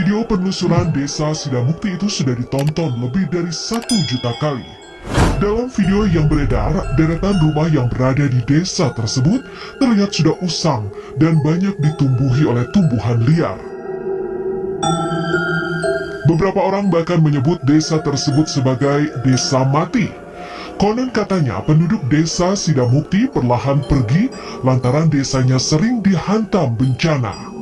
Video penelusuran desa Sidamukti itu sudah ditonton lebih dari 1 juta kali. Dalam video yang beredar, deretan rumah yang berada di desa tersebut terlihat sudah usang dan banyak ditumbuhi oleh tumbuhan liar. Beberapa orang bahkan menyebut desa tersebut sebagai desa mati. Konon katanya penduduk desa Sidamukti perlahan pergi lantaran desanya sering dihantam bencana.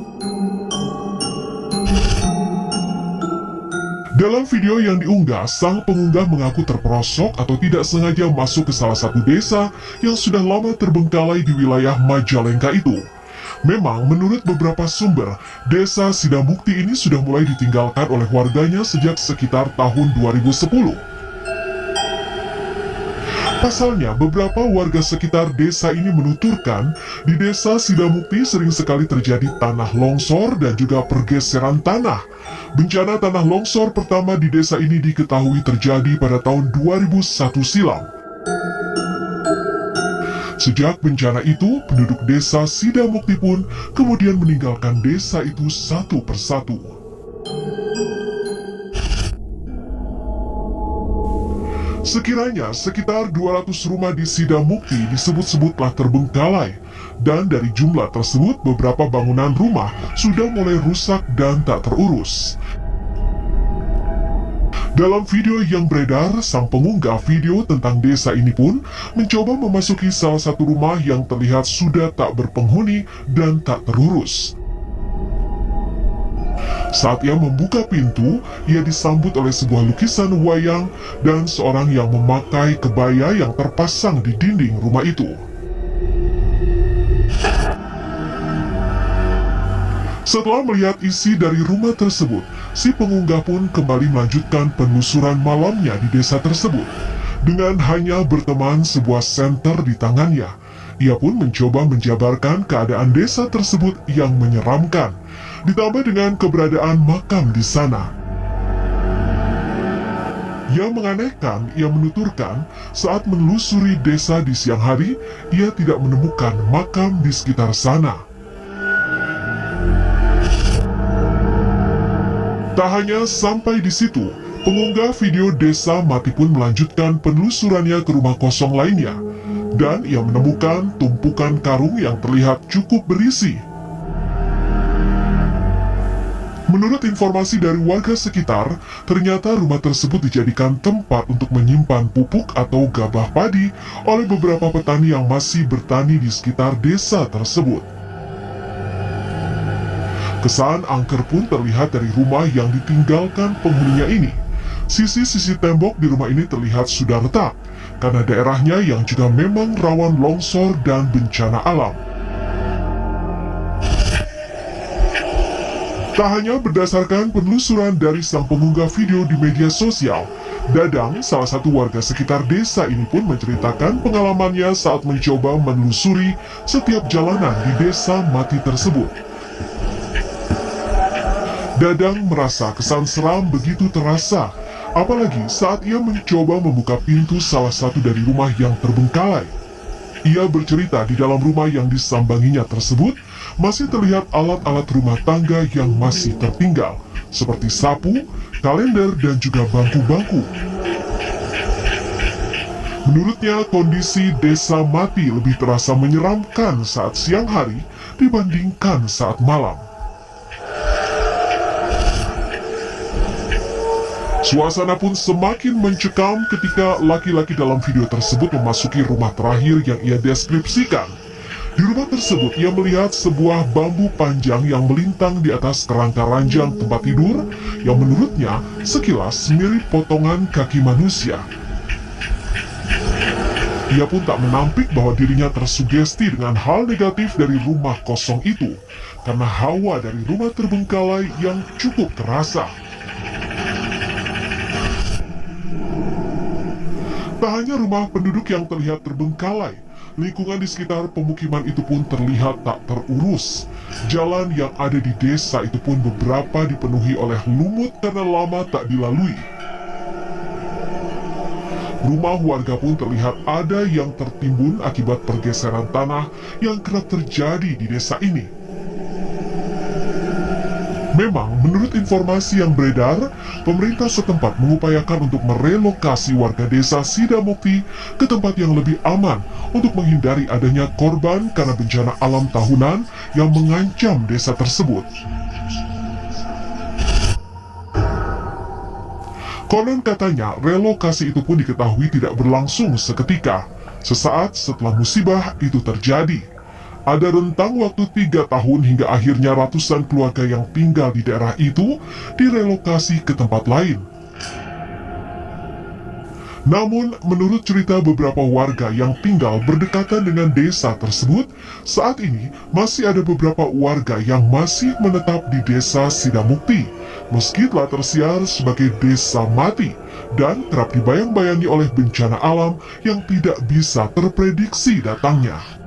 Dalam video yang diunggah, sang pengunggah mengaku terperosok atau tidak sengaja masuk ke salah satu desa yang sudah lama terbengkalai di wilayah Majalengka itu. Memang, menurut beberapa sumber, desa Sidamukti ini sudah mulai ditinggalkan oleh warganya sejak sekitar tahun 2010. Pasalnya, beberapa warga sekitar desa ini menuturkan di desa Sidamukti sering sekali terjadi tanah longsor dan juga pergeseran tanah. Bencana tanah longsor pertama di desa ini diketahui terjadi pada tahun 2001 silam. Sejak bencana itu, penduduk desa Sidamukti pun kemudian meninggalkan desa itu satu persatu. Sekiranya sekitar 200 rumah di Sidamukti disebut-sebut telah terbengkalai, dan dari jumlah tersebut beberapa bangunan rumah sudah mulai rusak dan tak terurus. Dalam video yang beredar, sang pengunggah video tentang desa ini pun mencoba memasuki salah satu rumah yang terlihat sudah tak berpenghuni dan tak terurus. Saat ia membuka pintu, ia disambut oleh sebuah lukisan wayang dan seorang yang memakai kebaya yang terpasang di dinding rumah itu. Setelah melihat isi dari rumah tersebut, si pengunggah pun kembali melanjutkan penelusuran malamnya di desa tersebut. Dengan hanya berteman sebuah senter di tangannya, ia pun mencoba menjabarkan keadaan desa tersebut yang menyeramkan, ditambah dengan keberadaan makam di sana. Yang menganehkan, ia menuturkan saat menelusuri desa di siang hari, ia tidak menemukan makam di sekitar sana. Tak hanya sampai di situ, pengunggah video desa mati pun melanjutkan penelusurannya ke rumah kosong lainnya, dan ia menemukan tumpukan karung yang terlihat cukup berisi. Menurut informasi dari warga sekitar, ternyata rumah tersebut dijadikan tempat untuk menyimpan pupuk atau gabah padi oleh beberapa petani yang masih bertani di sekitar desa tersebut. Kesan angker pun terlihat dari rumah yang ditinggalkan penghuninya ini. Sisi-sisi tembok di rumah ini terlihat sudah retak, karena daerahnya yang juga memang rawan longsor dan bencana alam. Tak hanya berdasarkan penelusuran dari sang pengunggah video di media sosial, Dadang, salah satu warga sekitar desa ini pun menceritakan pengalamannya saat mencoba menelusuri setiap jalanan di desa mati tersebut. Dadang merasa kesan seram begitu terasa, apalagi saat ia mencoba membuka pintu salah satu dari rumah yang terbengkalai. Ia bercerita di dalam rumah yang disambanginya tersebut, masih terlihat alat-alat rumah tangga yang masih tertinggal, seperti sapu, kalender, dan juga bangku-bangku. Menurutnya, kondisi desa mati lebih terasa menyeramkan saat siang hari dibandingkan saat malam. Suasana pun semakin mencekam ketika laki-laki dalam video tersebut memasuki rumah terakhir yang ia deskripsikan. Di rumah tersebut, ia melihat sebuah bambu panjang yang melintang di atas kerangka ranjang tempat tidur, yang menurutnya sekilas mirip potongan kaki manusia. Ia pun tak menampik bahwa dirinya tersugesti dengan hal negatif dari rumah kosong itu, karena hawa dari rumah terbengkalai yang cukup terasa. Tak hanya rumah penduduk yang terlihat terbengkalai, lingkungan di sekitar pemukiman itu pun terlihat tak terurus. Jalan yang ada di desa itu pun beberapa dipenuhi oleh lumut karena lama tak dilalui. Rumah warga pun terlihat ada yang tertimbun akibat pergeseran tanah yang kerap terjadi di desa ini. Memang, menurut informasi yang beredar, pemerintah setempat mengupayakan untuk merelokasi warga desa Sidamukti ke tempat yang lebih aman untuk menghindari adanya korban karena bencana alam tahunan yang mengancam desa tersebut. Konon katanya, relokasi itu pun diketahui tidak berlangsung seketika. Sesaat setelah musibah itu terjadi, ada rentang waktu 3 tahun hingga akhirnya ratusan keluarga yang tinggal di daerah itu direlokasi ke tempat lain. Namun, menurut cerita beberapa warga yang tinggal berdekatan dengan desa tersebut, saat ini masih ada beberapa warga yang masih menetap di desa Sidamukti, meski telah tersiar sebagai desa mati dan kerap dibayang-bayangi oleh bencana alam yang tidak bisa terprediksi datangnya.